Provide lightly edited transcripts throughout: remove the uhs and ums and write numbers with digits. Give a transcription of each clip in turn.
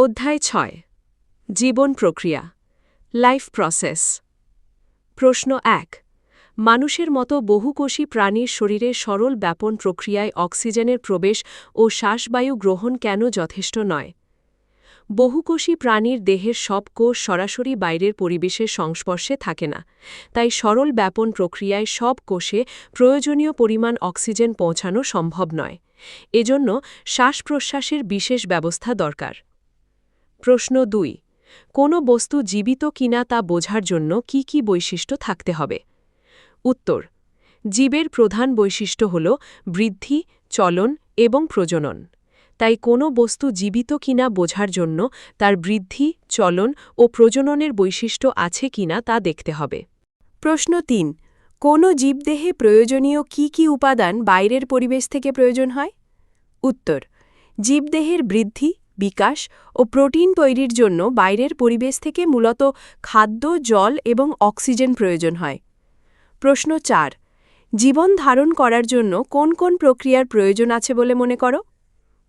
অধ্যায় ৬ জীবন প্রক্রিয়া life process প্রশ্ন ১ মানুষের মতো বহুকোষী প্রাণীর শরীরে সরল ব্যাপন প্রক্রিয়ায় অক্সিজেনের প্রবেশ ও শ্বাসবায়ু গ্রহণ কেন যথেষ্ট নয় বহুকোষী প্রাণীর দেহের সব কোষ সরাসরি বাইরের পরিবেশের সংস্পর্শে থাকে না তাই সরল ব্যাপন প্রক্রিয়ায় সব কোষে প্রয়োজনীয় পরিমাণ অক্সিজেন পৌঁছানো সম্ভব নয় এজন্য শ্বাস-প্রশ্বাসের বিশেষ ব্যবস্থা দরকার প্রশ্ন ২ কোনো বস্তু জীবিত কিনা তা বোঝার জন্য কি কি বৈশিষ্ট্য থাকতে হবে উত্তর জীবের প্রধান বৈশিষ্ট্য হল বৃদ্ধি চলন এবং প্রজনন তাই কোনো বস্তু জীবিত কিনা বোঝার জন্য তার বৃদ্ধি চলন ও প্রজননের বৈশিষ্ট্য আছে কিনা তা দেখতে হবে প্রশ্ন ৩ কোনো জীবদেহে প্রয়োজনীয় কি কি উপাদান বাইরের পরিবেশ থেকে প্রয়োজন হয় উত্তর জীবদেহের বৃদ্ধি বিকাশ ও প্রোটিন তৈরির জন্য বাইরের পরিবেশ থেকে মূলত খাদ্য জল এবং অক্সিজেন প্রয়োজন হয় প্রশ্ন ৪ জীবন ধারণ করার জন্য কোন কোন প্রক্রিয়ার প্রয়োজন আছে বলে মনে করো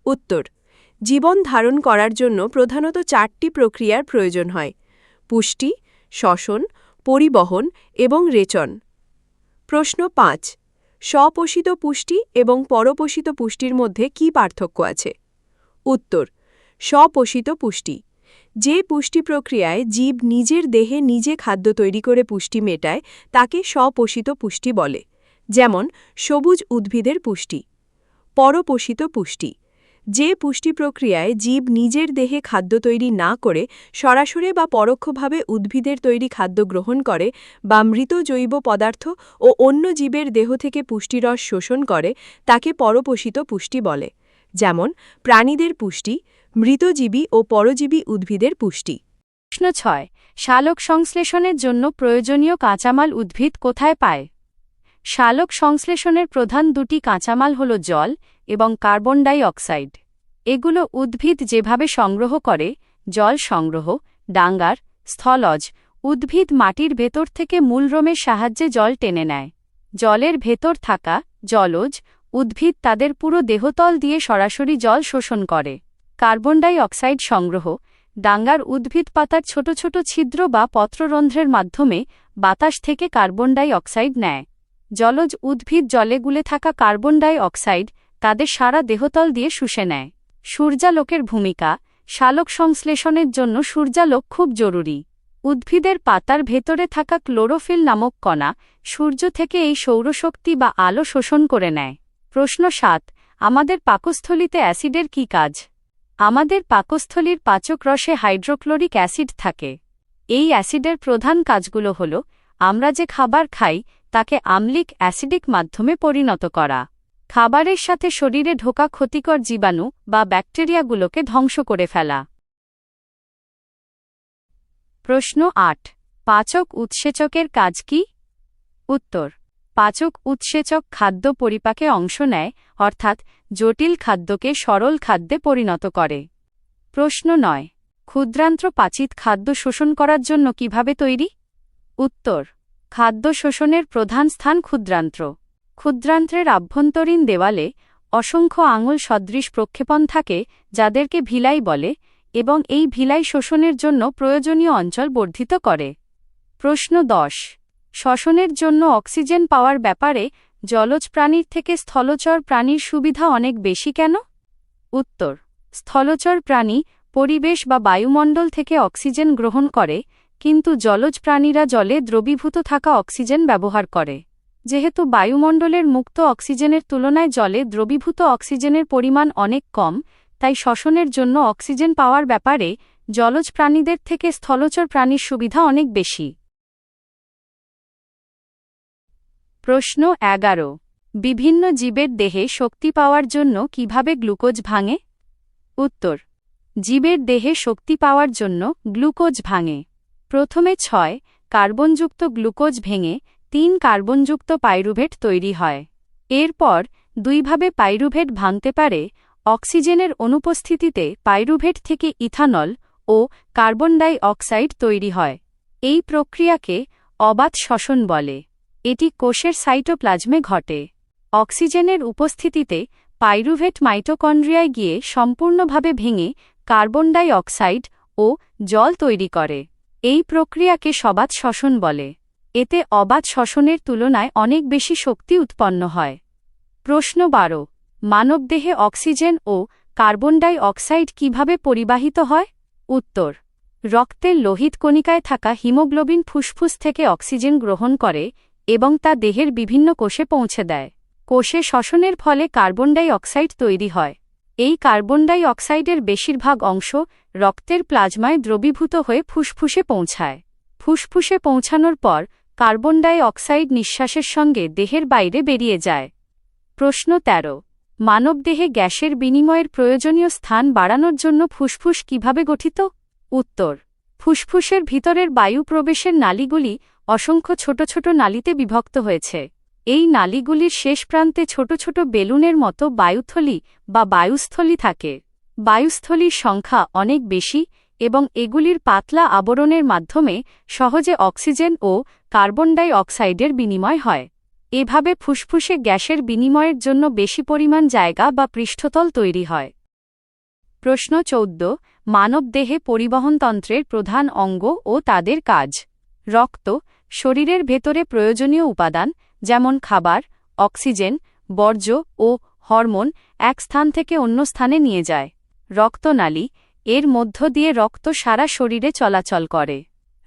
উত্তর জীবন ধারণ করার জন্য প্রধানত ৪টি প্রক্রিয়ার প্রয়োজন হয় পুষ্টি শ্বসন পরিবহন এবং রেচন প্রশ্ন ৫ স্বপোষিত পুষ্টি এবং পরপোষিত পুষ্টির মধ্যে কি পার্থক্য আছে উত্তর স্বপোষিত পুষ্টি যে পুষ্টি প্রক্রিয়ায় জীব নিজের দেহে নিজে খাদ্য তৈরি করে পুষ্টি মেটায় তাকে স্বপোষিত পুষ্টি বলে যেমন সবুজ উদ্ভিদের পুষ্টি পরপোষিত পুষ্টি যে পুষ্টি প্রক্রিয়ায় জীব নিজের দেহে খাদ্য তৈরি না করে সরাসরি বা পরোক্ষভাবে উদ্ভিদের তৈরি খাদ্য গ্রহণ করে বা মৃত জৈব পদার্থ ও অন্য জীবের দেহ থেকে পুষ্টিরস শোষণ করে তাকে পরপোষিত পুষ্টি বলে যেমন প্রাণীদের পুষ্টি মৃতজীবী ও পরজীবী উদ্ভিদের পুষ্টি প্রশ্ন ৬ সালোক সংশ্লেষণের জন্য প্রয়োজনীয় কাঁচামাল উদ্ভিদ কোথায় পায় সালোক সংশ্লেষণের প্রধান দুটি কাঁচামাল হল জল এবং কার্বন ডাই অক্সাইড এগুলো উদ্ভিদ যেভাবে সংগ্রহ করে জল সংগ্রহ ডাঙ্গার স্থলজ উদ্ভিদ মাটির ভেতর থেকে মূলরোমের সাহায্যে জল টেনে নেয় জলের ভেতর থাকা জলজ উদ্ভিদ তাদের পুরো দেহতল দিয়ে সরাসরি জল শোষণ করে কার্বন ডাই অক্সাইড সংগ্রহ ডাঙ্গার উদ্ভিদ পাতার ছোট ছোট ছিদ্র বা পত্ররন্ধ্রের মাধ্যমে বাতাস থেকে কার্বন ডাই অক্সাইড নেয় জলজ উদ্ভিদ জলে গুলে থাকা কার্বন ডাই অক্সাইড তাদের সারা দেহতল দিয়ে শুষে নেয় সূর্যালোকের ভূমিকা সালোক সংশ্লেষণের জন্য সূর্যালোক খুব জরুরি উদ্ভিদের পাতার ভেতরে থাকা ক্লোরোফিল নামক কণা সূর্য থেকে এই সৌরশক্তি বা আলো শোষণ করে নেয় প্রশ্ন ৭ আমাদের পাকস্থলীতে অ্যাসিডের কী কাজ আমাদের পাকস্থলীর পাচক রসে হাইড্রোক্লোরিক অ্যাসিড থাকে এই অ্যাসিডের প্রধান কাজগুলো হল আমরা যে খাবার খাই তাকে আম্লিক অ্যাসিডিক মাধ্যমে পরিণত করা খাবারের সাথে শরীরে ঢোকা ক্ষতিকর জীবাণু বা ব্যাকটেরিয়াগুলোকে ধ্বংস করে ফেলা প্রশ্ন ৮ পাচক উৎসেচকের কাজ কি উত্তর পাচক উৎসেচক খাদ্য পরিপাকে অংশ নেয় অর্থাৎ জটিল খাদ্যকে সরল খাদ্যে পরিণত করে প্রশ্ন ৯ ক্ষুদ্রান্ত্র পাচিত খাদ্য শোষণ করার জন্য কিভাবে তৈরি উত্তর খাদ্য শোষণের প্রধান স্থান ক্ষুদ্রান্ত্র ক্ষুদ্রান্ত্রের আভ্যন্তরীণ দেওয়ালে অসংখ্য আঙুল সদৃশ প্রক্ষেপণ থাকে যাদেরকে ভিলাই বলে এবং এই ভিলাই শোষণের জন্য প্রয়োজনীয় অঞ্চল বর্ধিত করে প্রশ্ন ১০ শ্বসনের জন্য অক্সিজেন পাওয়ার ব্যাপারে জলজ প্রাণীর থেকে স্থলচর প্রাণীর সুবিধা অনেক বেশি কেন উত্তর স্থলচর প্রাণী পরিবেশ বা বায়ুমণ্ডল থেকে অক্সিজেন গ্রহণ করে কিন্তু জলজ প্রাণীরা জলে দ্রবীভূত থাকা অক্সিজেন ব্যবহার করে যেহেতু বায়ুমণ্ডলের মুক্ত অক্সিজেনের তুলনায় জলে দ্রবীভূত অক্সিজেনের পরিমাণ অনেক কম তাই শ্বসনের জন্য অক্সিজেন পাওয়ার ব্যাপারে জলজ প্রাণীদের থেকে স্থলচর প্রাণীর সুবিধা অনেক বেশি প্রশ্ন ১১ বিভিন্ন জীবের দেহে শক্তি পাওয়ার জন্য কিভাবে গ্লুকোজ ভাঙে উত্তর জীবের দেহে শক্তি পাওয়ার জন্য গ্লুকোজ ভাঙে প্রথমে ৬ কার্বনযুক্ত গ্লুকোজ ভেঙে ৩ কার্বনযুক্ত পাইরুভেট তৈরি হয় এরপর দুইভাবে পাইরুভেট ভাঙতে পারে অক্সিজেনের অনুপস্থিতিতে পাইরুভেট থেকে ইথানল ও কার্বন ডাই অক্সাইড তৈরি হয় এই প্রক্রিয়াকে অবাত শ্বসন বলে এটি কোষের সাইটোপ্লাজমে ঘটে অক্সিজেনের উপস্থিতিতে পাইরুভেট মাইটোকন্ড্রিয়ায় গিয়ে সম্পূর্ণভাবে ভেঙে কার্বন ডাই অক্সাইড ও জল তৈরি করে। এই প্রক্রিয়াকে সবাত শ্বসন বলে। এতে অবাত শ্বসনের তুলনায় অনেক বেশি শক্তি উৎপন্ন হয়। প্রশ্ন 12। মানবদেহে অক্সিজেন ও কার্বন ডাই অক্সাইড কিভাবে পরিবাহিত হয়? উত্তর: রক্তের লোহিত কণিকায় থাকা হিমোগ্লোবিন ফুসফুস থেকে অক্সিজেন গ্রহণ করে এবং তা দেহের বিভিন্ন কোষে পৌঁছে দেয়। কোষে শ্বসনের ফলে কার্বন ডাই অক্সাইড তৈরি হয়। এই কার্বন ডাই অক্সাইডের বেশিরভাগ অংশ রক্তের প্লাজমায় দ্রবীভূত হয়ে ফুসফুসে পৌঁছায়। ফুসফুসে পৌঁছানোর পর কার্বন ডাই অক্সাইড নিঃশ্বাসের সঙ্গে দেহের বাইরে বেরিয়ে যায়। প্রশ্ন 13। মানবদেহে গ্যাসের বিনিময়ের প্রয়োজনীয় স্থান বাড়ানোর জন্য ফুসফুস কিভাবে গঠিত? উত্তর: ফুসফুসের ভিতরের বায়ু প্রবেশের নালীগুলি অসংখ্য ছোট ছোট নালীতে বিভক্ত হয়েছে। এই নালীগুলির শেষ প্রান্তে ছোট ছোট বেলুনের মতো বায়ুথলি বা বায়ুস্থলী থাকে। বায়ুস্থলীর সংখ্যা অনেক বেশি এবং এগুলির পাতলা আবরণের মাধ্যমে সহজে অক্সিজেন ও কার্বন ডাই অক্সাইডের বিনিময় হয়। এভাবে ফুসফুসে গ্যাসের বিনিময়ের জন্য বেশি পরিমাণ জায়গা বা পৃষ্ঠতল তৈরি হয়। প্রশ্ন 14। মানবদেহে পরিবহনতন্ত্রের প্রধান অঙ্গ ও তাদের কাজ। রক্ত শরীরের ভেতরে প্রয়োজনীয় উপাদান যেমন খাবার, অক্সিজেন, বর্জ্য ও হরমোন এক স্থান থেকে অন্য স্থানে নিয়ে যায়। রক্তনালী এর মধ্য দিয়ে রক্ত সারা শরীরে চলাচল করে।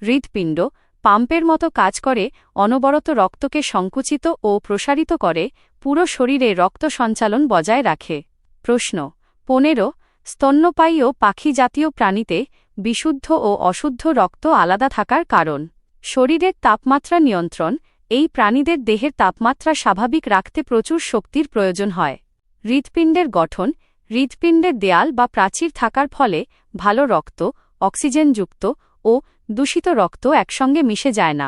হৃৎপিণ্ড পাম্পের মতো কাজ করে অনবরত রক্তকে সংকুচিত ও প্রসারিত করে পুরো শরীরে রক্ত সঞ্চালন বজায় রাখে। প্রশ্ন 15। স্তন্যপায়ী ও পাখি জাতীয় প্রাণীতে বিশুদ্ধ ও অশুদ্ধ রক্ত আলাদা থাকার কারণ। শরীরের তাপমাত্রা নিয়ন্ত্রণ এই প্রাণীদের দেহের তাপমাত্রা স্বাভাবিক রাখতে প্রচুর শক্তির প্রয়োজন হয়। হৃৎপিণ্ডের গঠন হৃৎপিণ্ডের দেয়াল বা প্রাচীর থাকার ফলে ভালো রক্ত অক্সিজেনযুক্ত ও দূষিত রক্ত একসঙ্গে মিশে যায় না।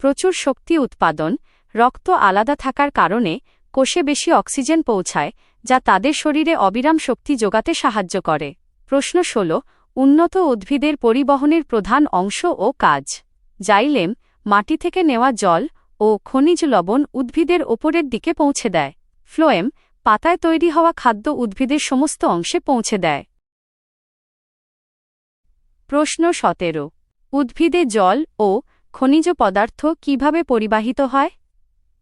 প্রচুর শক্তি উৎপাদন রক্ত আলাদা থাকার কারণে কোষে বেশি অক্সিজেন পৌঁছায় যা তাদের শরীরে অবিরাম শক্তি যোগাতে সাহায্য করে। প্রশ্ন 16। উন্নত উদ্ভিদের পরিবহনের প্রধান অংশ ও কাজ। জাইলেম মাটি থেকে নেওয়া জল ও খনিজ লবণ উদ্ভিদের ওপরের দিকে পৌঁছে দেয়। ফ্লোয়েম পাতায় তৈরি হওয়া খাদ্য উদ্ভিদের সমস্ত অংশে পৌঁছে দেয়। প্রশ্ন 17। উদ্ভিদে জল ও খনিজ পদার্থ কিভাবে পরিবাহিত হয়?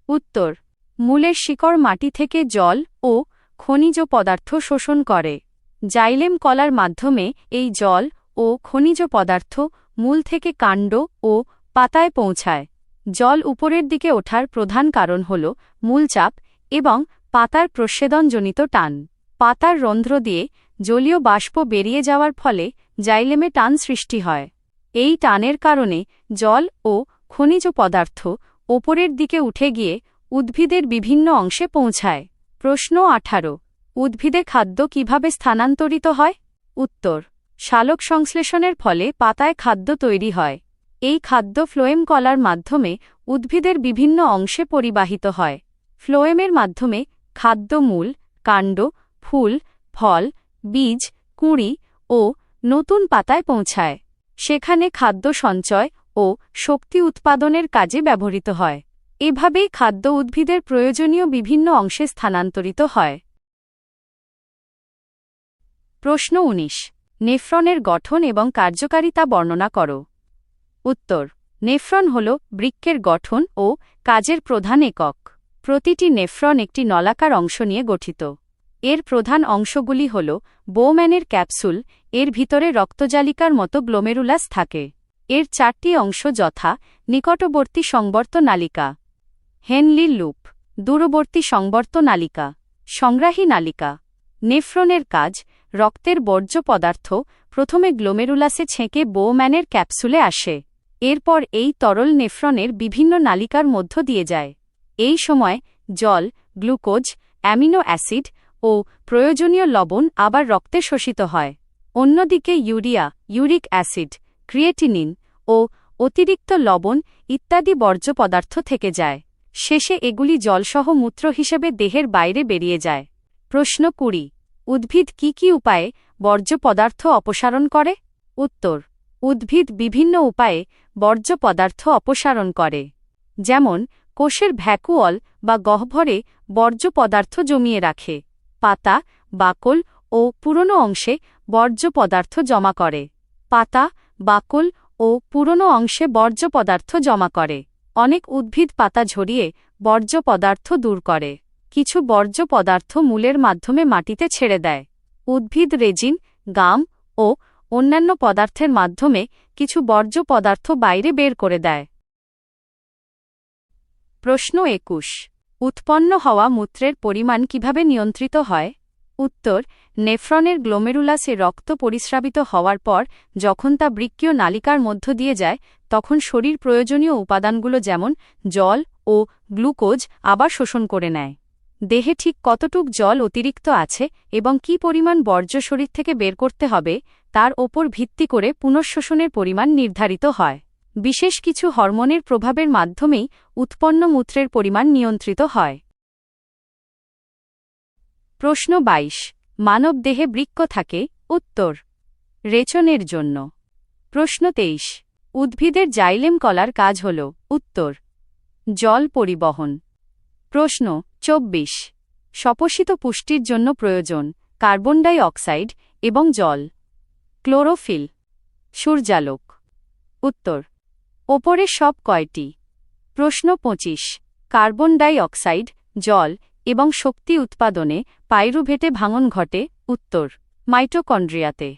উত্তর: মূলের শিকড় মাটি থেকে জল ও খনিজ পদার্থ শোষণ করে। জাইলেম কলার মাধ্যমে এই জল ও খনিজ পদার্থ মূল থেকে কাণ্ড ও পাতায় পৌঁছায়। জল উপরের দিকে ওঠার প্রধান কারণ হল মূলচাপ এবং পাতার প্রস্বেদনজনিত টান। পাতার রন্ধ্র দিয়ে জলীয় বাষ্প বেরিয়ে যাওয়ার ফলে জাইলেমে টান সৃষ্টি হয়। এই টানের কারণে জল ও খনিজ পদার্থ ওপরের দিকে উঠে গিয়ে উদ্ভিদের বিভিন্ন অংশে পৌঁছায়। প্রশ্ন 18। উদ্ভিদে খাদ্য কিভাবে স্থানান্তরিত হয়? উত্তর: সালোক সংশ্লেষণের ফলে পাতায় খাদ্য তৈরি হয়। এই খাদ্য ফ্লোয়েম কলার মাধ্যমে উদ্ভিদের বিভিন্ন অংশে পরিবাহিত হয়। ফ্লোয়েমের মাধ্যমে খাদ্য মূল, কাণ্ড, ফুল, ফল, বীজ, কুঁড়ি ও নতুন পাতায় পৌঁছায়। সেখানে খাদ্য সঞ্চয় ও শক্তি উৎপাদনের কাজে ব্যবহৃত হয়। এভাবেই খাদ্য উদ্ভিদের প্রয়োজনীয় বিভিন্ন অংশে স্থানান্তরিত হয়। প্রশ্ন 19। নেফ্রনের গঠন এবং কার্যকারিতা বর্ণনা করো। উত্তর: নেফ্রন হল বৃক্কের গঠন ও কাজের প্রধান একক। প্রতিটি নেফ্রন একটি নলাকার অংশ নিয়ে গঠিত। এর প্রধান অংশগুলি হল বোম্যানের ক্যাপসুল, এর ভিতরে রক্তজালিকার মতো গ্লোমেরুলাস থাকে। এর 4টি অংশ যথা: নিকটবর্তী সংবর্ত নালিকা, হেনলির লুপ, দূরবর্তী সংবর্ত নালিকা, সংগ্রাহী নালিকা। নেফ্রনের কাজ: রক্তের বর্জ্য পদার্থ প্রথমে গ্লোমেরুলাসে ছেঁকে বোম্যানের ক্যাপসুলে আসে। এরপর এই তরল নেফ্রনের বিভিন্ন নালিকার মধ্য দিয়ে যায়। এই সময় জল, গ্লুকোজ, অ্যামিনো অ্যাসিড ও প্রয়োজনীয় লবণ আবার রক্তে শোষিত হয়। অন্যদিকে ইউরিয়া, ইউরিক অ্যাসিড, ক্রিয়েটিনিন ও অতিরিক্ত লবণ ইত্যাদি বর্জ্য পদার্থ থেকে যায়। শেষে এগুলি জলসহ মূত্র হিসেবে দেহের বাইরে বেরিয়ে যায়। প্রশ্ন 20। উদ্ভিদ কি কি উপায়ে বর্জ্য পদার্থ অপসারণ করে? উত্তর: উদ্ভিদ বিভিন্ন উপায়ে বর্জ্য পদার্থ অপসারণ করে। যেমন কোষের ভ্যাকুওল বা গহ্বরে বর্জ্য পদার্থ জমিয়ে রাখে। পাতা, বাকল ও পুরনো অংশে বর্জ্য পদার্থ জমা করে। পাতা, বাকল ও পুরনো অংশে বর্জ্য পদার্থ জমা করে। অনেক উদ্ভিদ পাতা ঝরিয়ে বর্জ্য পদার্থ দূর করে। কিছু বর্জ্য পদার্থ মূলের মাধ্যমে মাটিতে ছেড়ে দেয়। উদ্ভিদ রেজিন, গাম ও অন্যান্য পদার্থের মাধ্যমে কিছু বর্জ্য পদার্থ বাইরে বের করে দেয়। প্রশ্ন ২১। উৎপন্ন হওয়া মূত্রের পরিমাণ কিভাবে নিয়ন্ত্রিত হয়? উত্তর, নেফ্রনের গ্লোমেরুলাসে রক্ত পরিস্রাবিত হওয়ার পর যখন তা বৃক্কীয় নালিকার মধ্য দিয়ে যায়, তখন শরীর প্রয়োজনীয় উপাদানগুলো যেমন জল ও গ্লুকোজ আবার শোষণ করে নেয়। দেহে ঠিক কতটুক জল অতিরিক্ত আছে এবং কী পরিমাণ বর্জ্য শরীর থেকে বের করতে হবে তার ওপর ভিত্তি করে পুনঃশোষণের পরিমাণ নির্ধারিত হয়। বিশেষ কিছু হরমোনের প্রভাবের মাধ্যমেই উৎপন্ন মূত্রের পরিমাণ নিয়ন্ত্রিত হয়। প্রশ্ন ২২। মানবদেহে বৃক্ক থাকে? উত্তর, রেচনের জন্য। প্রশ্ন ২৩। উদ্ভিদের জাইলেম কলার কাজ হল? উত্তর, জল পরিবহন। প্রশ্ন ২৪। স্বপোষিত পুষ্টির জন্য প্রয়োজন কার্বন ডাই অক্সাইড এবং জল। ক্লোরোফিল, সূর্যালোক। উত্তর, ওপরের সব কয়টি? প্রশ্ন ২৫। কার্বন ডাই অক্সাইড, জল এবং শক্তি উৎপাদনে পাইরুভেটে ভাঙন ঘটে? উত্তর, মাইটোকন্ড্রিয়াতে।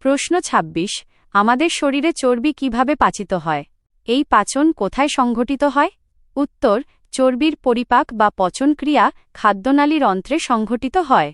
প্রশ্ন ২৬। আমাদের শরীরে চর্বি কিভাবে পাচিত হয়? এই পাচন কোথায় সংঘটিত হয়? উত্তর, চর্বির পরিপাক বা পচনক্রিয়া খাদ্যনালীর অন্ত্রে সংঘটিত হয়।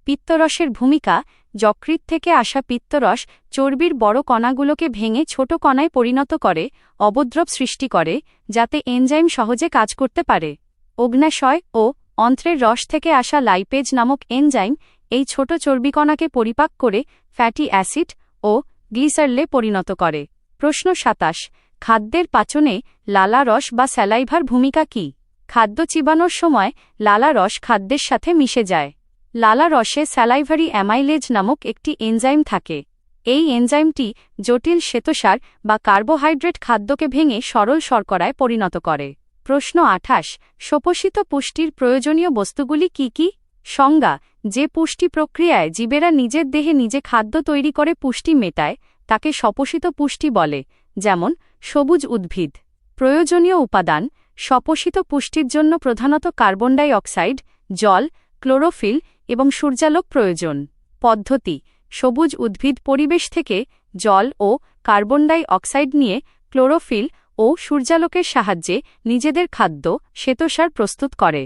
পিত্তরসের ভূমিকা: যকৃৎ থেকে আসা পিত্তরস চর্বির বড় কণাগুলোকে ভেঙে ছোট কণায় পরিণত করে অবদ্রব সৃষ্টি করে, যাতে এনজাইম সহজে কাজ করতে পারে। অগ্ন্যাশয় ও অন্ত্রের রস থেকে আসা লাইপেজ নামক এনজাইম এই ছোট চর্বিকণাকে পরিপাক করে ফ্যাটি অ্যাসিড ও গ্লিসারলে পরিণত করে। প্রশ্ন ২৭। খাদ্যের পাচনে লালা রস বা স্যালাইভার ভূমিকা কী? খাদ্য চিবানোর সময় লালা রস খাদ্যের সাথে মিশে যায়। লালা রসে স্যালাইভারি অ্যামাইলেজ নামক একটি এনজাইম থাকে। এই এনজাইমটি জটিল শ্বেতসার বা কার্বোহাইড্রেট খাদ্যকে ভেঙে সরল শর্করায় পরিণত করে। প্রশ্ন ২৮। স্বপোষিত পুষ্টির প্রয়োজনীয় বস্তুগুলি কী কী? সংজ্ঞা: যে পুষ্টি প্রক্রিয়ায় জীবেরা নিজের দেহে নিজে খাদ্য তৈরি করে পুষ্টি মেটায় তাকে স্বপোষিত পুষ্টি বলে, যেমন সবুজ উদ্ভিদ। প্রয়োজনীয় উপাদান: স্বপোষিত পুষ্টির জন্য প্রধানত কার্বন ডাই অক্সাইড, জল, ক্লোরোফিল এবং সূর্যালোক প্রয়োজন। পদ্ধতি: সবুজ উদ্ভিদ পরিবেশ থেকে জল ও কার্বন ডাই অক্সাইড নিয়ে ক্লোরোফিল ও সূর্যালোকের সাহায্যে নিজেদের খাদ্য শ্বেতসার প্রস্তুত করে।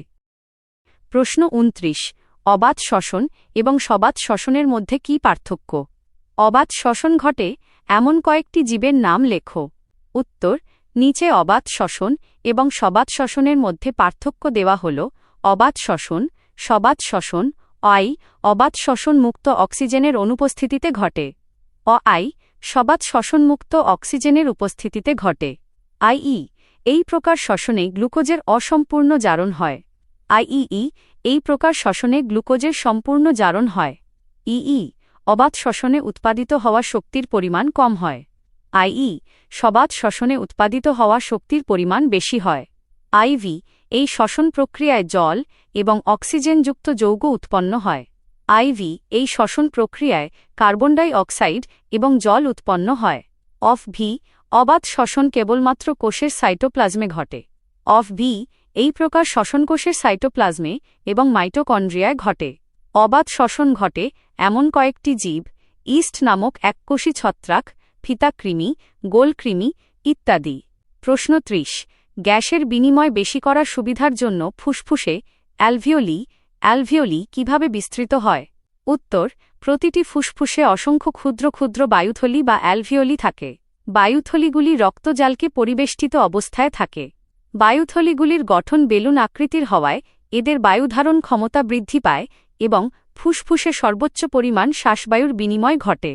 প্রশ্ন ২৯। অবাত শ্বসন এবং সবাত শ্বসনের মধ্যে কী পার্থক্য? অবাত শ্বসন ঘটে এমন কয়েকটি জীবের নাম লেখো। উত্তর, নিচে অবাত শ্বসন এবং সবাত শ্বসনের মধ্যে পার্থক্য দেওয়া হল। অবাত শ্বসন, সবাত শ্বসন। অবাত শ্বসন মুক্ত অক্সিজেনের অনুপস্থিতিতে ঘটে। সবাত শ্বসন মুক্ত অক্সিজেনের উপস্থিতিতে ঘটে। এই প্রকার শ্বসনে গ্লুকোজের অসম্পূর্ণ জারণ হয়। এই প্রকার শ্বসনে গ্লুকোজের সম্পূর্ণ জারণ হয়। অবাত শ্বসনে উৎপাদিত হওয়া শক্তির পরিমাণ কম হয়। সবাত শ্বসনে উৎপাদিত হওয়া শক্তির পরিমাণ বেশি হয়। এই শ্বসন প্রক্রিয়ায় জল এবং অক্সিজেনযুক্ত যৌগ উৎপন্ন হয়। এই শ্বসন প্রক্রিয়ায় কার্বন ডাই অক্সাইড এবং জল উৎপন্ন হয়। অবাত শ্বসন কেবলমাত্র কোষের সাইটোপ্লাজমে ঘটে। এই প্রকার শ্বসন কোষের সাইটোপ্লাজমে এবং মাইটোকন্ড্রিয়ায় ঘটে। অবাত শ্বসন ঘটে এমন কয়েকটি জীব: ইস্ট নামক এককোষী ছত্রাক, ফিতাকৃমি, গোলকৃমি ইত্যাদি। প্রশ্ন ৩০। গ্যাসের বিনিময় বেশি করার সুবিধার জন্য ফুসফুসে অ্যালভিওলি কিভাবে বিস্তৃত হয়? উত্তর, প্রতিটি ফুসফুসে অসংখ্য ক্ষুদ্র ক্ষুদ্র বায়ুথলি বা অ্যালভিওলি থাকে। বায়ুথলিগুলি রক্তজালকে পরিবেষ্টিত অবস্থায় থাকে। বায়ুথলিগুলির গঠন বেলুন আকৃতির হওয়ায় এদের বায়ুধারণ ক্ষমতা বৃদ্ধি পায় এবং ফুসফুসে সর্বোচ্চ পরিমাণ শ্বাসবায়ুর বিনিময় ঘটে।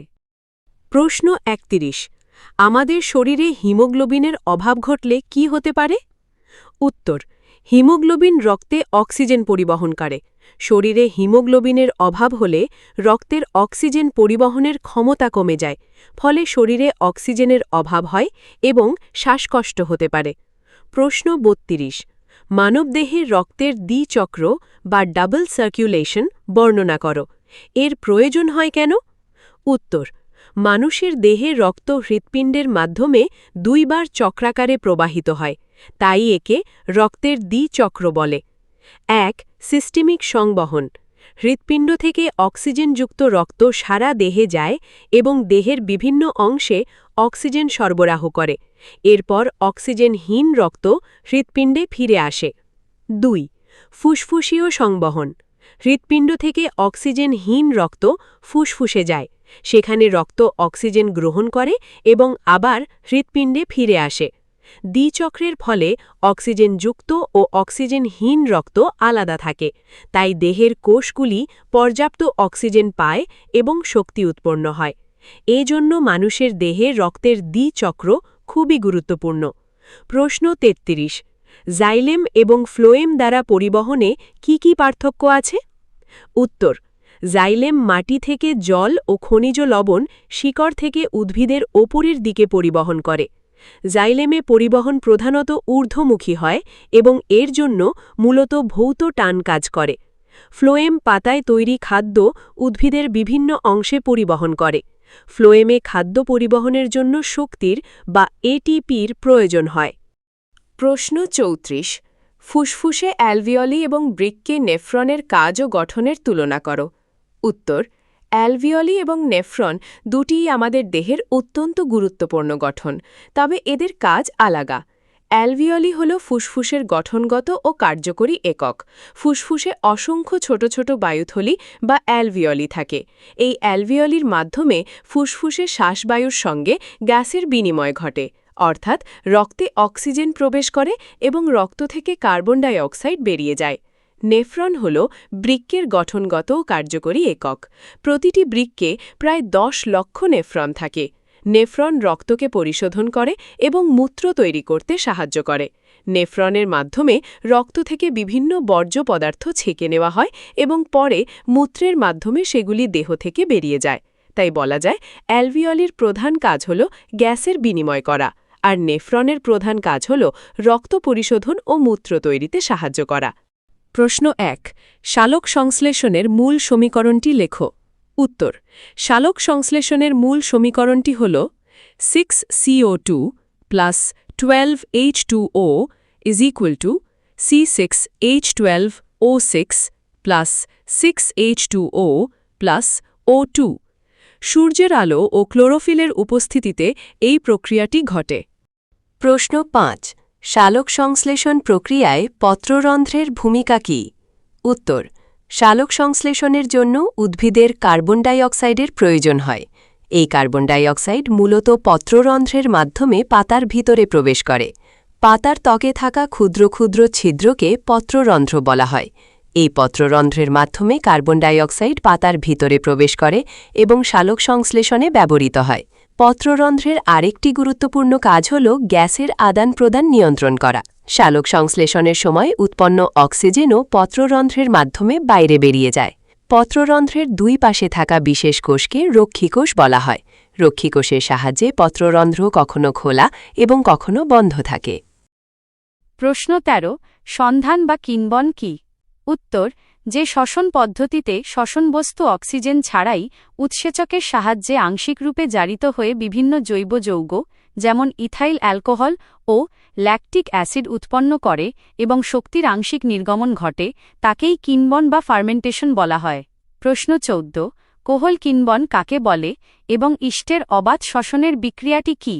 প্রশ্ন ৩১। আমাদের শরীরে হিমোগ্লোবিনের অভাব ঘটলে কি হতে পারে? উত্তর, হিমোগ্লোবিন রক্তে অক্সিজেন পরিবহন করে। শরীরে হিমোগ্লোবিনের অভাব হলে রক্তের অক্সিজেন পরিবহনের ক্ষমতা কমে যায়, ফলে শরীরে অক্সিজেনের অভাব হয় এবং শ্বাসকষ্ট হতে পারে। প্রশ্ন ৩২। মানবদেহের রক্তের দ্বিচক্র বা ডাবল সার্কুলেশন বর্ণনা করো। এর প্রয়োজন হয় কেন? উত্তর: মানুষের দেহে রক্ত হৃৎপিণ্ডের মাধ্যমে 2 বার চক্রাকারে প্রবাহিত হয়, তাই একে রক্তের দ্বিচক্র বলে। 1. সিস্টেমিক সংবহন। হৃৎপিণ্ড থেকে অক্সিজেনযুক্ত রক্ত সারা দেহে যায় এবং দেহের বিভিন্ন অংশে অক্সিজেন সরবরাহ করে। এরপর অক্সিজেনহীন রক্ত হৃৎপিণ্ডে ফিরে আসে। 2. ফুসফুসীয় সংবহন। হৃৎপিণ্ড থেকে অক্সিজেনহীন রক্ত ফুসফুসে যায়, সেখানে রক্ত অক্সিজেন গ্রহণ করে এবং আবার হৃৎপিণ্ডে ফিরে আসে। দ্বিচক্রের ফলে অক্সিজেনযুক্ত ও অক্সিজেনহীন রক্ত আলাদা থাকে, তাই দেহের কোষগুলি পর্যাপ্ত অক্সিজেন পায় এবং শক্তি উৎপন্ন হয়। এজন্য মানুষের দেহে রক্তের দ্বিচক্র খুবই গুরুত্বপূর্ণ। প্রশ্ন 33: জাইলেম এবং ফ্লোয়েম দ্বারা পরিবহনে কি পার্থক্য আছে? উত্তর: জাইলেম মাটি থেকে জল ও খনিজ লবণ শিকড় থেকে উদ্ভিদের ওপরের দিকে পরিবহন করে। জাইলেমে পরিবহন প্রধানত ঊর্ধ্বমুখী হয় এবং এর জন্য মূলত ভৌত টান কাজ করে। ফ্লোয়েম পাতায় তৈরি খাদ্য উদ্ভিদের বিভিন্ন অংশে পরিবহন করে। ফ্লোয়েমে খাদ্য পরিবহনের জন্য শক্তির বা এটিপির প্রয়োজন হয়। প্রশ্ন 34: ফুসফুসে অ্যালভিওলি এবং বৃক্কে নেফ্রনের কাজ ও গঠনের তুলনা করো। উত্তর: অ্যালভিওলি এবং নেফ্রন দুটিই আমাদের দেহের অত্যন্ত গুরুত্বপূর্ণ গঠন, তবে এদের কাজ আলাদা। অ্যালভিওলি হল ফুসফুসের গঠনগত ও কার্যকরী একক। ফুসফুসে অসংখ্য ছোট ছোট বায়ুথলি বা অ্যালভিওলি থাকে। এই অ্যালভিওলির মাধ্যমে ফুসফুসে শ্বাসবায়ুর সঙ্গে গ্যাসের বিনিময় ঘটে, অর্থাৎ রক্তে অক্সিজেন প্রবেশ করে এবং রক্ত থেকে কার্বন ডাই অক্সাইড বেরিয়ে যায়। নেফ্রন হল বৃক্কের গঠনগত ও কার্যকরী একক। প্রতিটি বৃক্কে প্রায় 10 লক্ষ নেফ্রন থাকে। নেফ্রন রক্তকে পরিশোধন করে এবং মূত্র তৈরি করতে সাহায্য করে। নেফ্রনের মাধ্যমে রক্ত থেকে বিভিন্ন বর্জ্য পদার্থ ছেঁকে নেওয়া হয় এবং পরে মূত্রের মাধ্যমে সেগুলি দেহ থেকে বেরিয়ে যায়। তাই বলা যায় অ্যালভিওলির প্রধান কাজ হল গ্যাসের বিনিময় করা, আর নেফ্রনের প্রধান কাজ হল রক্ত পরিশোধন ও মূত্র তৈরিতে সাহায্য করা। প্রশ্ন 1: সালোক সংশ্লেষণের মূল সমীকরণটি লেখো। উত্তর: সালোক সংশ্লেষণের মূল সমীকরণটি হল 6CO2 + 12H2O = C6H12O6 + 6H2O + O2। সূর্যের আলো ও ক্লোরোফিলের উপস্থিতিতে এই প্রক্রিয়াটি ঘটে। প্রশ্ন 5: সালোক সংশ্লেষণ প্রক্রিয়ায় পত্ররন্ধ্রের ভূমিকা কী? উত্তর: সালোক সংশ্লেষণের জন্য উদ্ভিদের কার্বন ডাই অক্সাইডের প্রয়োজন হয়। এই কার্বন ডাই অক্সাইড মূলত পত্ররন্ধ্রের মাধ্যমে পাতার ভিতরে প্রবেশ করে। পাতার ত্বকে থাকা ক্ষুদ্র ক্ষুদ্র ছিদ্রকে পত্ররন্ধ্র বলা হয়। এই পত্ররন্ধ্রের মাধ্যমে কার্বন ডাই অক্সাইড পাতার ভিতরে প্রবেশ করে এবং সালোক সংশ্লেষণে ব্যবহৃত হয়। পত্ররন্ধ্রের আরেকটি গুরুত্বপূর্ণ কাজ হল গ্যাসের আদান-প্রদান নিয়ন্ত্রণ করা। সালোক সংশ্লেষণের সময় উৎপন্ন অক্সিজেনও পত্ররন্ধ্রের মাধ্যমে বাইরে বেরিয়ে যায়। পত্ররন্ধ্রের 2 পাশে থাকা বিশেষ কোষকে রক্ষীকোষ বলা হয়। রক্ষীকোষের সাহায্যে পত্ররন্ধ্র কখনো খোলা এবং কখনো বন্ধ থাকে। প্রশ্ন 13: সন্ধান বা কিণবন কি? উত্তর: যে শ্বসন পদ্ধতিতে শ্বসনবস্তু অক্সিজেন ছাড়াই উৎসেচকের সাহায্যে আংশিক রূপে জারিত হয়ে বিভিন্ন জৈব যৌগ যেমন ইথাইল অ্যালকোহল ও ল্যাকটিক অ্যাসিড উৎপন্ন করে এবং শক্তির আংশিক নির্গমন ঘটে, তাকেই কিণবন বা ফার্মেন্টেশন বলা হয়। প্রশ্ন 14: কোহল কিণবন কাকে বলে এবং ইষ্টের অবাধ শ্বসনের বিক্রিয়াটি কি?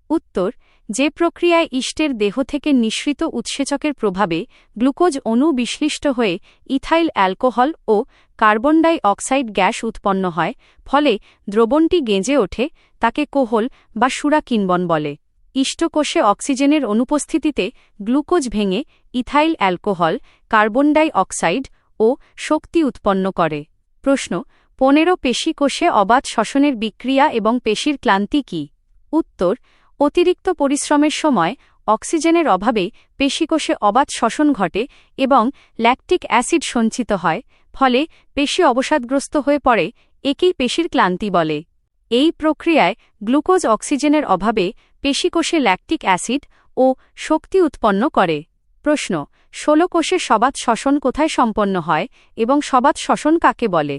উত্তর: যে প্রক্রিয়ায় ইষ্টের দেহ থেকে নিঃসৃত উৎসেচকের প্রভাবে গ্লুকোজ অণু বিশ্লিষ্ট হয়ে ইথাইল অ্যালকোহল ও কার্বন ডাই অক্সাইড গ্যাস উৎপন্ন হয়, ফলে দ্রবণটি গেঁজে ওঠে, তাকে কোহল বা সুরা কিণবন বলে। ইষ্টকোষে অক্সিজেনের অনুপস্থিতিতে গ্লুকোজ ভেঙে ethyl alcohol, carbon die oxide ও শক্তি উৎপন্ন করে। প্রশ্ন: 15 পেশিকোষে অবাধ শ্বসনের বিক্রিয়া এবং পেশির ক্লান্তি কি? উত্তর: অতিরিক্ত পরিশ্রমের সময় অক্সিজেনের অভাবে পেশিকোষে অবাধ শ্বসন ঘটে এবং ল্যাকটিক অ্যাসিড সঞ্চিত হয়, ফলে পেশি অবসাদগ্রস্ত হয়ে পড়ে। একেই পেশির ক্লান্তি বলে। এই প্রক্রিয়ায় গ্লুকোজ অক্সিজেনের অভাবে পেশিকোষে ল্যাকটিক অ্যাসিড ও শক্তি উৎপন্ন করে। প্রশ্ন: 16 কোষের সবাত শ্বসন কোথায় সম্পন্ন হয় এবং সবাত শ্বসন কাকে বলে?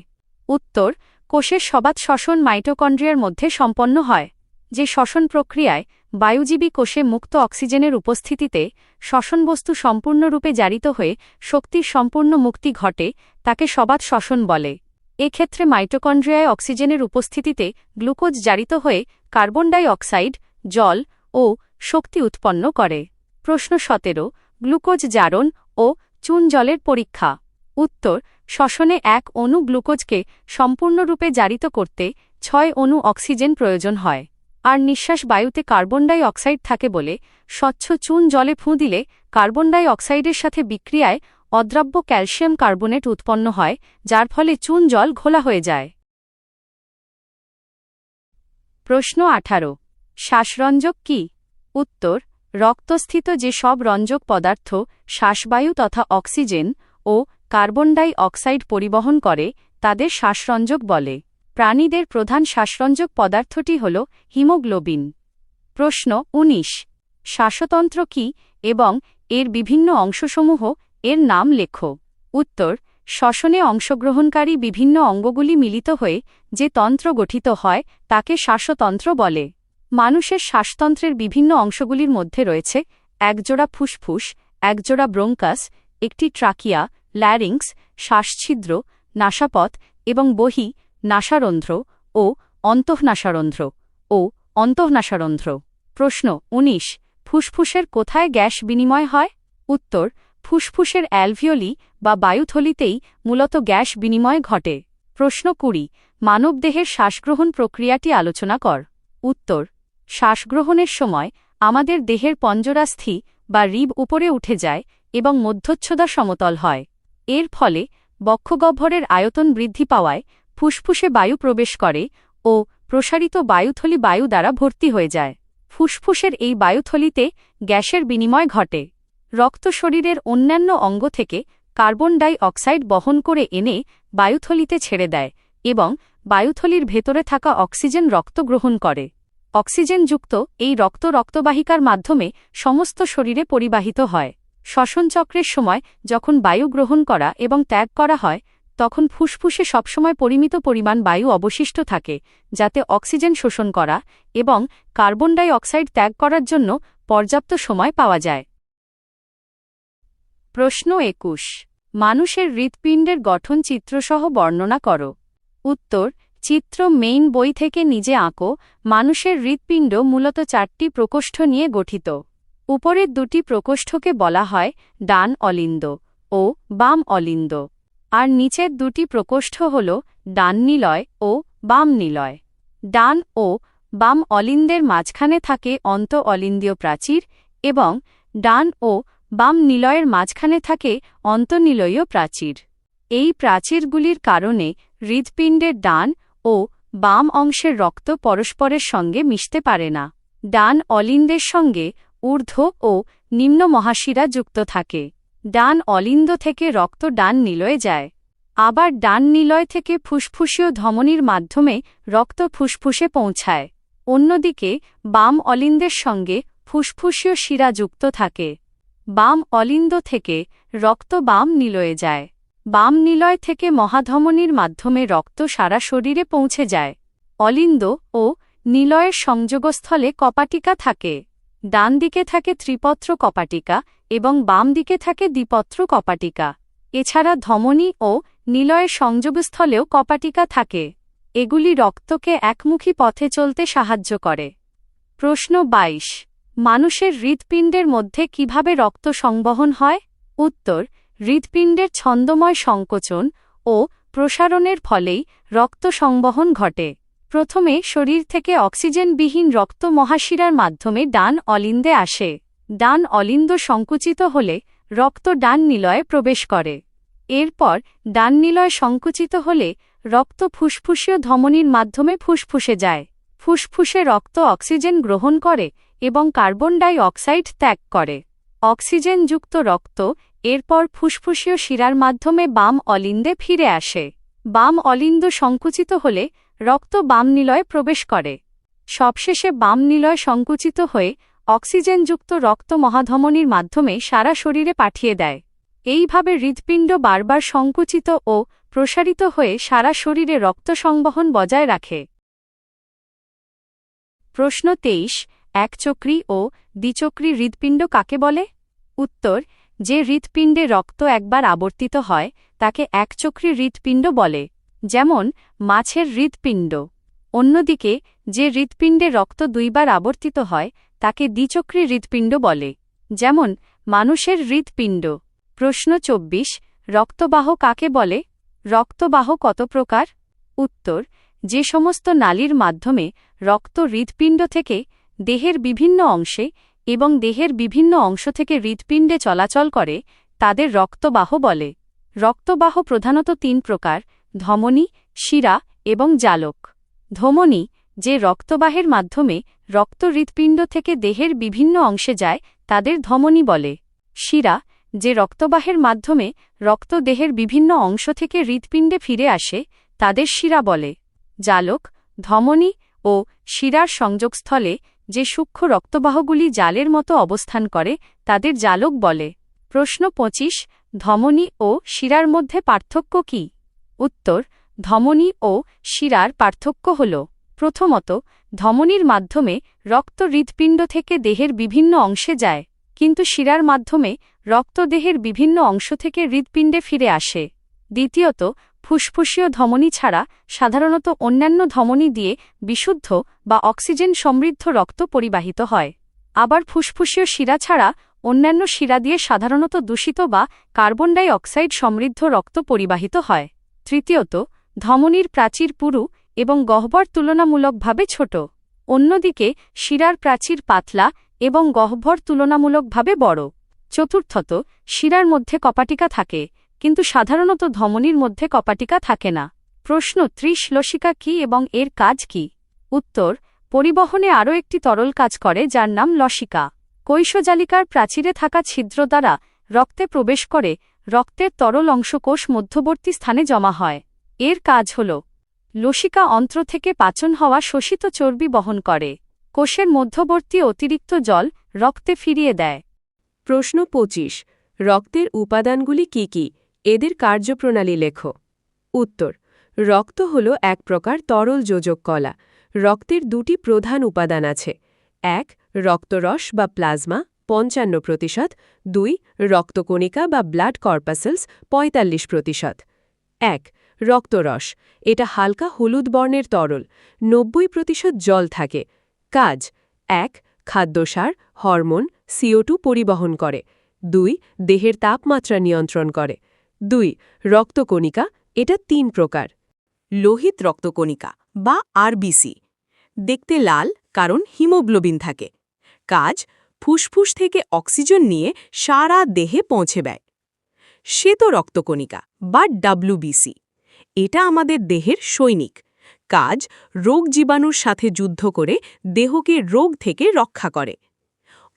উত্তর: কোষের সবাত শ্বসন মাইটোকন্ড্রিয়ার মধ্যে সম্পন্ন হয়। যে শ্বসন প্রক্রিয়ায় বায়ুজীবী কোষে মুক্ত অক্সিজেনের উপস্থিতিতে শ্বসনবস্তু সম্পূর্ণরূপে জারিত হয়ে শক্তির সম্পূর্ণ মুক্তি ঘটে, তাকে সবাত শ্বসন বলে। এক্ষেত্রে মাইটোকন্ড্রিয়ায় অক্সিজেনের উপস্থিতিতে গ্লুকোজ জারিত হয়ে কার্বন ডাই অক্সাইড, জল ও শক্তি উৎপন্ন করে। প্রশ্ন 17, গ্লুকোজ জারণ ও চুন জলের পরীক্ষা। উত্তর: শ্বসনে 1 অণু গ্লুকোজকে সম্পূর্ণরূপে জারিত করতে 6 অণু অক্সিজেন প্রয়োজন হয়। আর নিঃশ্বাস বায়ুতে কার্বন ডাই অক্সাইড থাকে বলে স্বচ্ছ চুন জলে ফুঁ দিলে কার্বন ডাই অক্সাইডের সাথে বিক্রিয়ায় অদ্রাব্য ক্যালসিয়াম কার্বনেট উৎপন্ন হয়, যার ফলে চুন জল ঘোলা হয়ে যায়। প্রশ্ন 18, শ্বাসরঞ্জক কি? উত্তর: রক্তস্থিত যে সব রঞ্জক পদার্থ শ্বাসবায়ু তথা অক্সিজেন ও কার্বন ডাই অক্সাইড পরিবহন করে তাদের শ্বাসরঞ্জক বলে। প্রাণীদের প্রধান শ্বাসরঞ্জক পদার্থটি হল হিমোগ্লোবিন। প্রশ্ন 19, শ্বাসতন্ত্র কি এবং এর বিভিন্ন অংশসমূহ এর নাম লেখো। উত্তর: শ্বসনে অংশগ্রহণকারী বিভিন্ন অঙ্গগুলি মিলিত হয়ে যে তন্ত্র গঠিত হয় তাকে শ্বাসতন্ত্র বলে। মানুষের শ্বাসতন্ত্রের বিভিন্ন অংশগুলির মধ্যে রয়েছে একজোড়া ফুসফুস, একজোড়া ব্রোঙ্কাস, একটি ট্রাকিয়া, ল্যারিংক্স, শ্বাসছিদ্র, নাসাপথ এবং বহি নাসারন্ধ্র ও অন্তঃনাসারন্ধ্র। প্রশ্ন 19, ফুসফুসের কোথায় গ্যাস বিনিময় হয়? উত্তর: ফুসফুসের অ্যালভিওলি বা বায়ুথলিতেই মূলত গ্যাস বিনিময় ঘটে। প্রশ্ন 20, মানবদেহের শ্বাসগ্রহণ প্রক্রিয়াটি আলোচনা কর। উত্তর: শ্বাসগ্রহণের সময় আমাদের দেহের পঞ্জরাস্থি বা রিব উপরে উঠে যায় এবং মধ্যচ্ছদা সমতল হয়। এর ফলে বক্ষগহ্বরের আয়তন বৃদ্ধি পাওয়ায় ফুসফুসে বায়ু প্রবেশ করে ও প্রসারিত বায়ুথলি বায়ু দ্বারা ভর্তি হয়ে যায়। ফুসফুসের এই বায়ুথলিতে গ্যাসের বিনিময় ঘটে। রক্ত শরীরের অন্যান্য অঙ্গ থেকে কার্বন ডাই অক্সাইড বহন করে এনে বায়ুথলিতে ছেড়ে দেয় এবং বায়ুথলির ভেতরে থাকা অক্সিজেন রক্ত গ্রহণ করে। অক্সিজেনযুক্ত এই রক্ত রক্তবাহিকার মাধ্যমে সমস্ত শরীরে পরিবাহিত হয়। শ্বসনচক্রের সময় যখন বায়ু গ্রহণ করা এবং ত্যাগ করা হয় তখন ফুসফুসে সবসময় পরিমিত পরিমাণ বায়ু অবশিষ্ট থাকে, যাতে অক্সিজেন শোষণ করা এবং কার্বন ডাই অক্সাইড ত্যাগ করার জন্য পর্যাপ্ত সময় পাওয়া যায়। প্রশ্ন 21, মানুষের হৃৎপিণ্ডের গঠন চিত্রসহ বর্ণনা করো। উত্তর: চিত্র মেইন বই থেকে নিজে আঁকো। মানুষের হৃৎপিণ্ড মূলত 4টি প্রকোষ্ঠ নিয়ে গঠিত। উপরের 2টি প্রকোষ্ঠকে বলা হয় ডান অলিন্দ ও বাম অলিন্দ, আর নিচের 2টি প্রকোষ্ঠ হল ডান নিলয় ও বাম নিলয়। ডান ও বাম অলিন্দের মাঝখানে থাকে অন্ত অলিন্দ্যীয় প্রাচীর এবং ডান ও বাম নিলয়ের মাঝখানে থাকে অন্তঃনিলয়ীয় প্রাচীর। এই প্রাচীরগুলির কারণে হৃৎপিণ্ডের ডান ও বাম অংশের রক্ত পরস্পরের সঙ্গে মিশতে পারে না। ডান অলিন্দের সঙ্গে ঊর্ধ্ব ও নিম্ন মহাশিরা যুক্ত থাকে। ডান অলিন্দ থেকে রক্ত ডান নিলয়ে যায়। আবার ডান নিলয় থেকে ফুসফুসীয় ধমনীর মাধ্যমে রক্ত ফুসফুসে পৌঁছায়। অন্যদিকে বাম অলিন্দের সঙ্গে ফুসফুসীয় শিরা যুক্ত থাকে। বাম অলিন্দ থেকে রক্ত বাম নিলয়ে যায়। বাম নিলয় থেকে মহাধমনীর মাধ্যমে রক্ত সারা শরীরে পৌঁছে যায়। অলিন্দ ও নিলয়ের সংযোগস্থলে কপাটিকা থাকে। ডান দিকে থাকে ত্রিপত্র কপাটিকা এবং বাম দিকে থাকে দ্বিপত্র কপাটিকা। এছাড়া ধমনী ও নিলয়ের সংযোগস্থলেও কপাটিকা থাকে। এগুলি রক্তকে একমুখী পথে চলতে সাহায্য করে। প্রশ্ন 22, মানুষের হৃৎপিণ্ডের মধ্যে কিভাবে রক্ত সংবহন হয়? উত্তর: হৃৎপিণ্ডের ছন্দময় সংকোচন ও প্রসারণের ফলেই রক্ত সংবহন ঘটে। প্রথমে শরীর থেকে অক্সিজেনবিহীন রক্ত মহাশিরার মাধ্যমে ডান অলিন্দে আসে। ডান অলিন্দ সংকুচিত হলে রক্ত ডান নিলয়ে প্রবেশ করে। এরপর ডান নিলয় সংকুচিত হলে রক্ত ফুসফুসীয় ধমনীর মাধ্যমে ফুসফুসে যায়। ফুসফুসে রক্ত অক্সিজেন গ্রহণ করে এবং কার্বন ডাই অক্সাইড ত্যাগ করে। অক্সিজেনযুক্ত রক্ত এরপর ফুসফুসীয় শিরার মাধ্যমে বাম অলিন্দে ফিরে আসে। বাম অলিন্দ সংকুচিত হলে রক্ত বাম নিলয়ে প্রবেশ করে। সবশেষে বাম নিলয় সংকুচিত হয়ে অক্সিজেনযুক্ত রক্ত মহাধমনীর মাধ্যমে সারা শরীরে পাঠিয়ে দেয়। এইভাবে হৃৎপিণ্ড বারবার সংকুচিত ও প্রসারিত হয়ে সারা শরীরে রক্ত সংবহন বজায় রাখে। প্রশ্ন 23, একচক্রী ও দ্বিচক্রী হৃৎপিণ্ড কাকে বলে? উত্তর, যে হৃৎপিণ্ডে রক্ত একবার আবর্তিত হয় তাকে একচক্রী হৃৎপিণ্ড বলে, যেমন মাছের হৃৎপিণ্ড। অন্যদিকে যে হৃৎপিণ্ডে রক্ত দুইবার আবর্তিত হয় তাকে দ্বিচক্রী হৃৎপিণ্ড বলে, যেমন মানুষের হৃৎপিণ্ড। প্রশ্ন 24, রক্তবাহ কাকে বলে? রক্তবাহ কত প্রকার? উত্তর, যে সমস্ত নালীর মাধ্যমে রক্ত হৃৎপিণ্ড থেকে দেহের বিভিন্ন অংশে এবং দেহের বিভিন্ন অংশ থেকে হৃৎপিণ্ডে চলাচল করে তাদের রক্তবাহ বলে। রক্তবাহ প্রধানত 3 প্রকার: ধমনী, শিরা এবং জালক। ধমনী, যে রক্তবাহের মাধ্যমে রক্ত হৃৎপিণ্ড থেকে দেহের বিভিন্ন অংশে যায় তাদের ধমনী বলে। শিরা, যে রক্তবাহের মাধ্যমে রক্ত দেহের বিভিন্ন অংশ থেকে হৃৎপিণ্ডে ফিরে আসে তাদের শিরা বলে। জালক, ধমনী ও শিরার সংযোগস্থলে যে সূক্ষ্ম রক্তবাহগুলি জালের মতো অবস্থান করে তাদের জালক বলে। প্রশ্ন 25, ধমনী ও শিরার মধ্যে পার্থক্য কী? উত্তর, ধমনী ও শিরার পার্থক্য হল: প্রথমত, ধমনীর মাধ্যমে রক্ত হৃৎপিণ্ড থেকে দেহের বিভিন্ন অংশে যায়, কিন্তু শিরার মাধ্যমে রক্ত দেহের বিভিন্ন অংশ থেকে হৃৎপিণ্ডে ফিরে আসে। দ্বিতীয়ত, ফুসফুসীয় ধমনী ছাড়া সাধারণত অন্যান্য ধমনী দিয়ে বিশুদ্ধ বা অক্সিজেন সমৃদ্ধ রক্ত পরিবাহিত হয়। আবার ফুসফুসীয় শিরা ছাড়া অন্যান্য শিরা দিয়ে সাধারণত দূষিত বা কার্বন ডাই অক্সাইড সমৃদ্ধ রক্ত পরিবাহিত হয়। তৃতীয়ত, ধমনীর প্রাচীর পুরু এবং গহ্বর তুলনামূলকভাবে ছোট। অন্যদিকে শিরার প্রাচীর পাতলা এবং গহ্বর তুলনামূলকভাবে বড়। চতুর্থত, শিরার মধ্যে কপাটিকা থাকে, কিন্তু সাধারণত ধমনীর মধ্যে কপাটিকা থাকে না। প্রশ্ন 30, লসিকা কী এবং এর কাজ কী? উত্তর, পরিবহনে আরও একটি তরল কাজ করে যার নাম লসিকা। কৈশজালিকার প্রাচীরে থাকা ছিদ্র দ্বারা রক্তে প্রবেশ করে রক্তের তরল অংশ কোষ মধ্যবর্তী স্থানে জমা হয়। এর কাজ হল লসিকা অন্ত্র থেকে পাচন হওয়া শোষিত চর্বি বহন করে, কোষের মধ্যবর্তী অতিরিক্ত জল রক্তে ফিরিয়ে দেয়। প্রশ্ন 25, রক্তের উপাদানগুলি কি কি? এদের কার্যপ্রণালী লেখো। উত্তর, রক্ত হল এক প্রকার তরল যোজক কলা। রক্তের 2টি প্রধান উপাদান আছে: 1 রক্তরস বা প্লাজমা 55%, 2 রক্তকণিকা বা ব্লাড কর্পাসেলস 45%। 1 রক্তরস, এটা হালকা হলুদ বর্ণের তরল, 90% জল থাকে। কাজ: 1 খাদ্যসার, হরমোন, CO2 পরিবহন করে। 2 দেহের তাপমাত্রা নিয়ন্ত্রণ করে। 2 রক্তকণিকা, এটা 3 প্রকার: লোহিত রক্তকণিকা বা আরবিসি, দেখতে লাল কারণ হিমোগ্লোবিন থাকে। কাজ: ফুসফুস থেকে অক্সিজেন নিয়ে সারা দেহে পৌঁছে দেয়। শ্বেত রক্তকণিকা বা WBC, এটা আমাদের দেহের সৈনিক। কাজ: রোগ জীবাণুর সাথে যুদ্ধ করে দেহকে রোগ থেকে রক্ষা করে।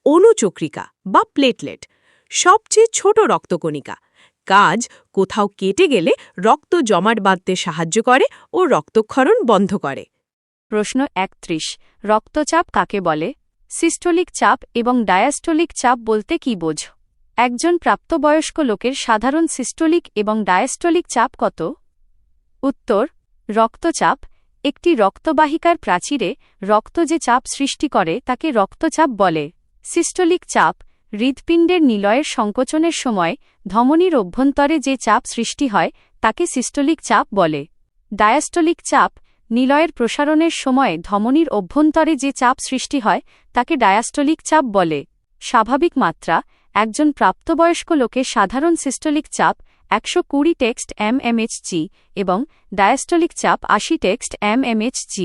অণুচক্রিকা বা প্লেটলেট, সবচেয়ে ছোট রক্তকণিকা। কাজ: কোথাও কেটে গেলে রক্ত জমাট বাঁধতে সাহায্য করে ও রক্তক্ষরণ বন্ধ করে। প্রশ্ন 31, রক্তচাপ কাকে বলে? সিস্টোলিক চাপ এবং ডায়াস্টোলিক চাপ বলতে কী বোঝো? একজন প্রাপ্তবয়স্ক লোকের সাধারণ সিস্টোলিক এবং ডায়াস্টোলিক চাপ কত? উত্তর, রক্তচাপ, একটি রক্তবাহিকার প্রাচীরে রক্ত যে চাপ সৃষ্টি করে তাকে রক্তচাপ বলে। সিস্টোলিক চাপ, হৃৎপিণ্ডের নিলয়ের সংকোচনের সময় ধমনীর অভ্যন্তরে যে চাপ সৃষ্টি হয় তাকে সিস্টোলিক চাপ বলে। ডায়াস্টোলিক চাপ, নিলয়ের প্রসারণের সময় ধমনীর অভ্যন্তরে যে চাপ সৃষ্টি হয় তাকে ডায়াস্টোলিক চাপ বলে। স্বাভাবিক মাত্রা: একজন প্রাপ্তবয়স্ক লোকের সাধারণ সিস্টোলিক চাপ 120 টেক্সট mmHg এবং ডায়াস্টোলিক চাপ 80 টেক্সট mmHg।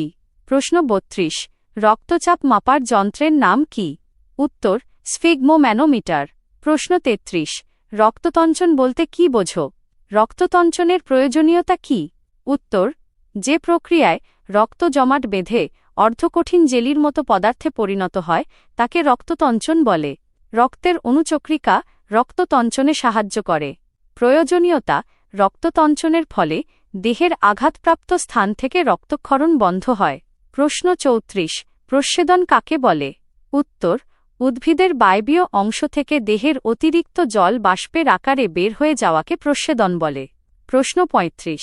প্রশ্ন 32, রক্তচাপ মাপার যন্ত্রের নাম কি? উত্তর, স্ফিগমোম্যানোমিটার। প্রশ্ন 33, রক্ততঞ্চন বলতে কী বোঝো? রক্ততঞ্চনের প্রয়োজনীয়তা কী? উত্তর, যে প্রক্রিয়ায় রক্ত জমাট বেঁধে অর্ধকঠিন জেলির মতো পদার্থে পরিণত হয় তাকে রক্ততঞ্চন বলে। রক্তের অণুচক্রিকা রক্ততঞ্চনে সাহায্য করে। প্রয়োজনীয়তা: রক্ততঞ্চনের ফলে দেহের আঘাতপ্রাপ্ত স্থান থেকে রক্তক্ষরণ বন্ধ হয়। প্রশ্ন 34, প্রস্বেদন কাকে বলে? উত্তর, উদ্ভিদের বায়বীয় অংশ থেকে দেহের অতিরিক্ত জল বাষ্পের আকারে বের হয়ে যাওয়াকে প্রস্বেদন বলে। প্রশ্ন ৩৫।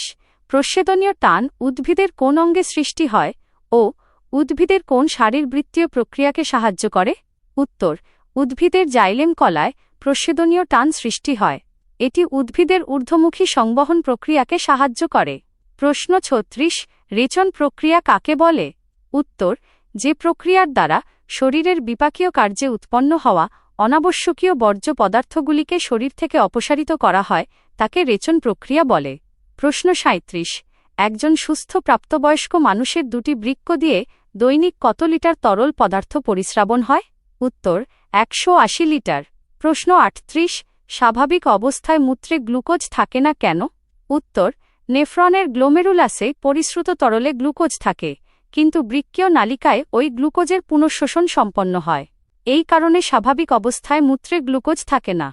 প্রস্বেদনীয় টান উদ্ভিদের কোন অঙ্গে সৃষ্টি হয় ও উদ্ভিদের কোন শারীরবৃত্তীয় প্রক্রিয়াকে সাহায্য করে? উত্তর: উদ্ভিদের জাইলেম কলায় প্রস্বেদনীয় টান সৃষ্টি হয়। এটি উদ্ভিদের ঊর্ধ্বমুখী সংবহন প্রক্রিয়াকে সাহায্য করে। প্রশ্ন ৩৬। রেচন প্রক্রিয়া কাকে বলে? উত্তর: যে প্রক্রিয়ার দ্বারা শরীরের বিপাকীয় কার্যে উৎপন্ন হওয়া অনাবশ্যকীয় বর্জ্য পদার্থগুলিকে শরীর থেকে অপসারিত করা হয় তাকে রেচন প্রক্রিয়া বলে। প্রশ্ন ৩৭। একজন সুস্থ প্রাপ্তবয়স্ক মানুষের দুটি বৃক্ক দিয়ে দৈনিক কত লিটার তরল পদার্থ পরিস্রাবণ হয়? উত্তর: ১৮০ লিটার। প্রশ্ন ৩৮। স্বাভাবিক অবস্থায় মূত্রে গ্লুকোজ থাকে না কেন? উত্তর: নেফ্রনের গ্লোমেরুলাসে পরিশ্রুত তরলে গ্লুকোজ থাকে, কিন্তু বৃক্কীয় নালিকায় ওই গ্লুকোজের পুনঃশোষণ সম্পন্ন হয়। এই কারণে স্বাভাবিক অবস্থায় মূত্রে গ্লুকোজ থাকে না।